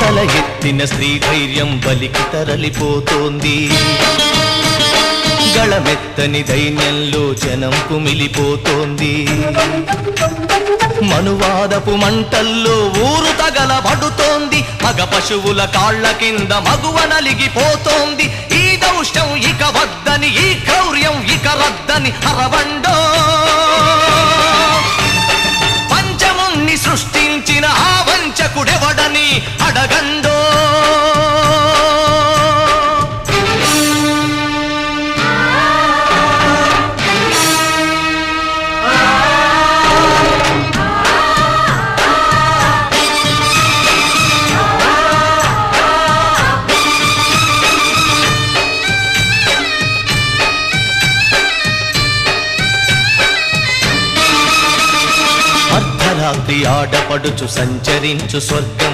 తల ఎత్తిన స్త్రీ ధైర్యం బలికి తరలిపోతోంది. గళమెత్తని దైన్యంలో జనం కుమిలిపోతోంది. మనువాదపు మంటల్లో ఊరు తగలబడుతోంది. మగ పశువుల కాళ్ల కింద మగువ నలిగిపోతోంది. ఈ దౌష్ట్యం ఇక వద్దని, ఈ క్రౌర్యం ఇక రద్దని అరవండో. పంచముణ్ణి సృష్టించిన ఆ వంచకుడెవడని అడగండో. అర్ధరాత్రి ఆడపడుచు సంచరించు స్వర్గం